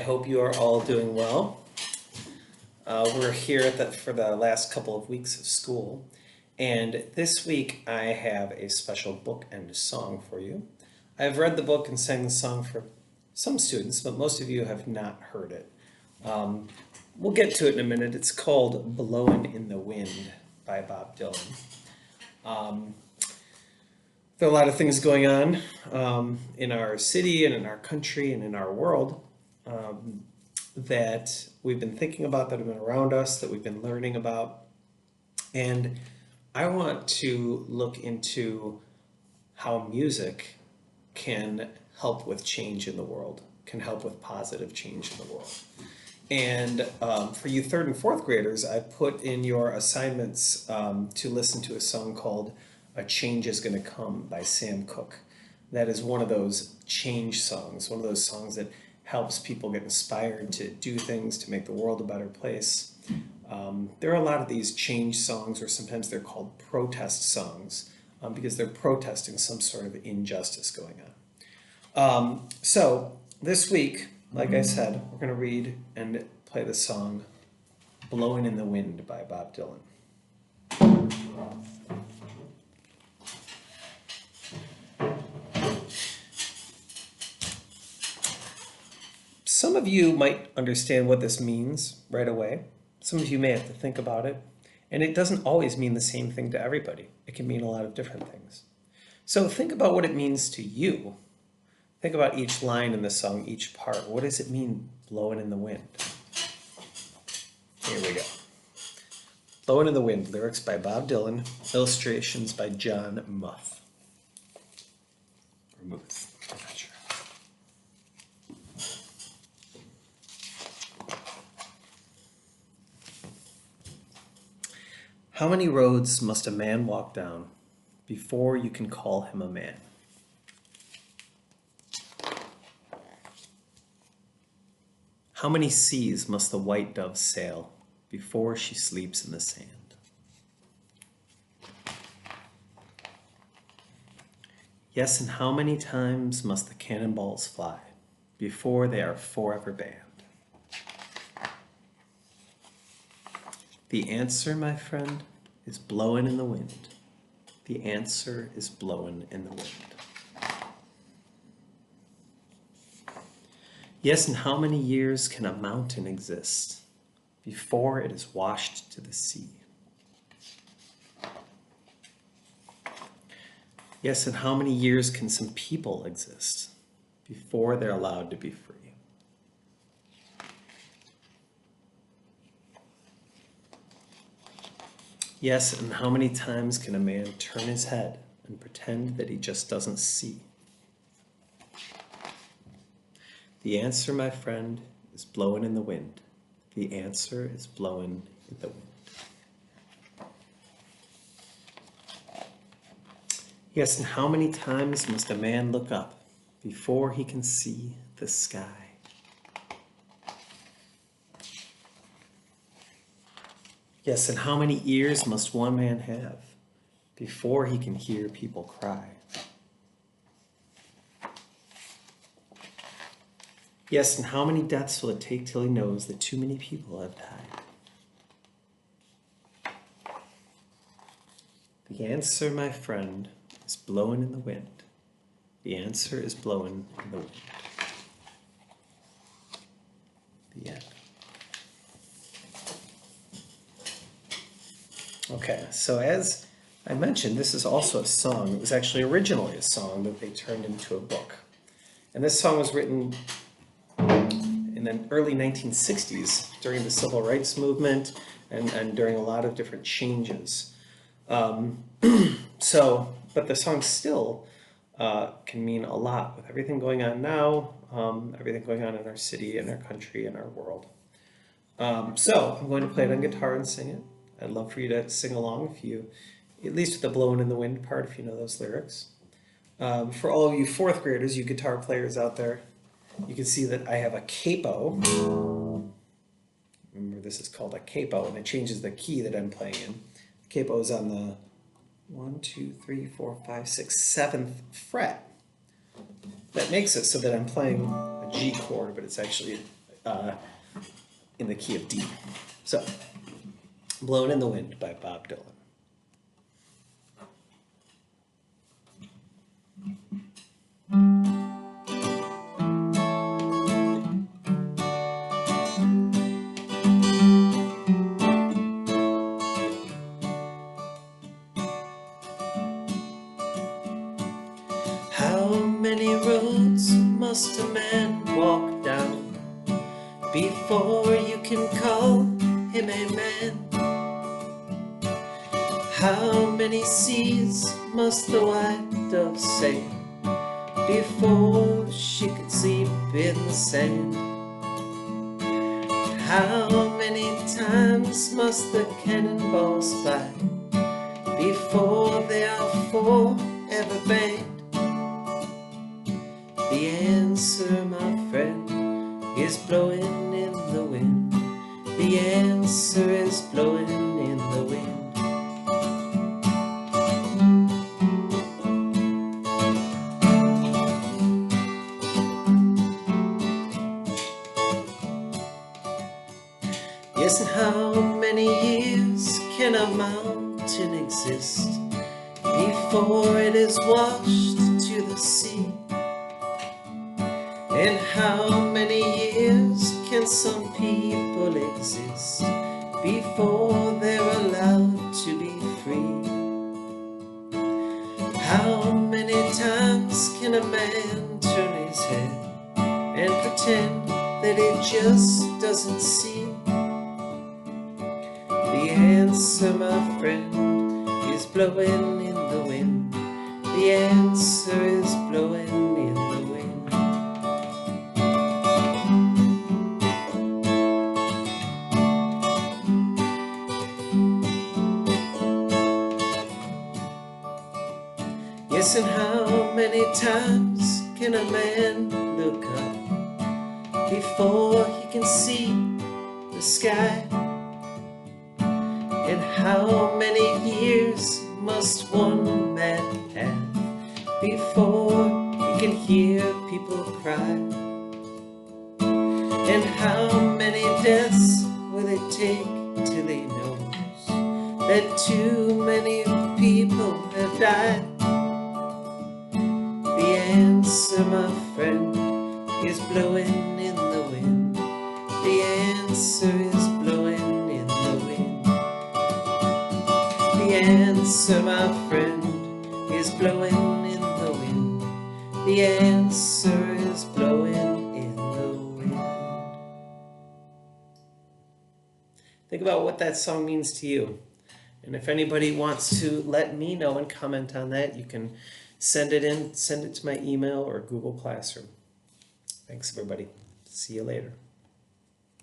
hope you are all doing well. We're here for the last couple of weeks of school, and this week I have a special book and song for you. I've read the book and sang the song for some students, but most of you have not heard it. We'll get to it in a minute. It's called Blowin' in the Wind by Bob Dylan. There are a lot of things going on in our city and in our country and in our world that we've been thinking about, that have been around us, that we've been learning about. And I want to look into how music can help with change in the world, can help with positive change in the world. And for you third and fourth graders, I put in your assignments to listen to a song called A Change Is Gonna Come by Sam Cooke. That is one of those change songs, one of those songs that helps people get inspired to do things, to make the world a better place. There are a lot of these change songs, or sometimes they're called protest songs, because they're protesting some sort of injustice going on. So this week, like I said, we're going to read and play the song Blowin' in the Wind by Bob Dylan. Some of you might understand what this means right away. Some of you may have to think about it. And it doesn't always mean the same thing to everybody. It can mean a lot of different things. So think about what it means to you. Think about each line in the song, each part. What does it mean, blowing in the wind? Here we go. Blowin' in the Wind, lyrics by Bob Dylan, illustrations by John Muth. Or Muth, I'm not sure. How many roads must a man walk down before you can call him a man? How many seas must the white dove sail before she sleeps in the sand? Yes, and how many times must the cannonballs fly before they are forever banned? The answer, my friend, is blowin' in the wind. The answer is blowin' in the wind. Yes, and how many years can a mountain exist before it is washed to the sea? Yes, and how many years can some people exist before they're allowed to be free? Yes, and how many times can a man turn his head and pretend that he just doesn't see? The answer, my friend, is blowin' in the wind. The answer is blowin' in the wind. Yes, and how many times must a man look up before he can see the sky? Yes, and how many ears must one man have before he can hear people cry? Yes, and how many deaths will it take till he knows that too many people have died? The answer, my friend, is blowin' in the wind. The answer is blowin' in the wind. The end. Okay, so as I mentioned, this is also a song. It was actually originally a song that they turned into a book. And this song was written in the early 1960s during the Civil Rights Movement and during a lot of different changes. But the song still can mean a lot with everything going on now, everything going on in our city, in our country, in our world. So I'm going to play it on guitar and sing it. I'd love for you to sing along, if you, at least with the blowin' in the wind part, if you know those lyrics. For all of you fourth graders, you guitar players out there, you can see that I have a capo. Remember, this is called a capo, and it changes the key that I'm playing in. Capo is on the 1, 2, 3, 4, 5, 6, 7th fret. That makes it so that I'm playing a G chord, but it's actually in the key of D. So, Blowin' in the Wind by Bob Dylan. How many roads must a man walk down before you can call him a man? How many seas must the white dove sail before she could sleep in the sand? How many times must the cannonballs fly before they are forever banned? The answer, my friend, is blowing in the wind. The answer is blowing in the wind. Yes, and how many years can a mountain exist before it is washed to the sea? And how many years can some people exist before they're allowed to be free? How many times can a man turn his head and pretend that he just doesn't see? The answer, my friend, is blowing in the wind. The answer is blowing in the wind. Yes, and how many times can a man look up before he can see the sky? And how many years must one man have before he can hear people cry? And how many deaths will it take till he knows that too many people have died? The answer, my friend, is blowing in the wind. The answer is blowing in the wind. The answer, my friend, is blowing in the wind. The answer is blowing in the wind. Think about what that song means to you. And if anybody wants to let me know and comment on that, you can send it to my email or Google Classroom. Thanks, everybody. See you later.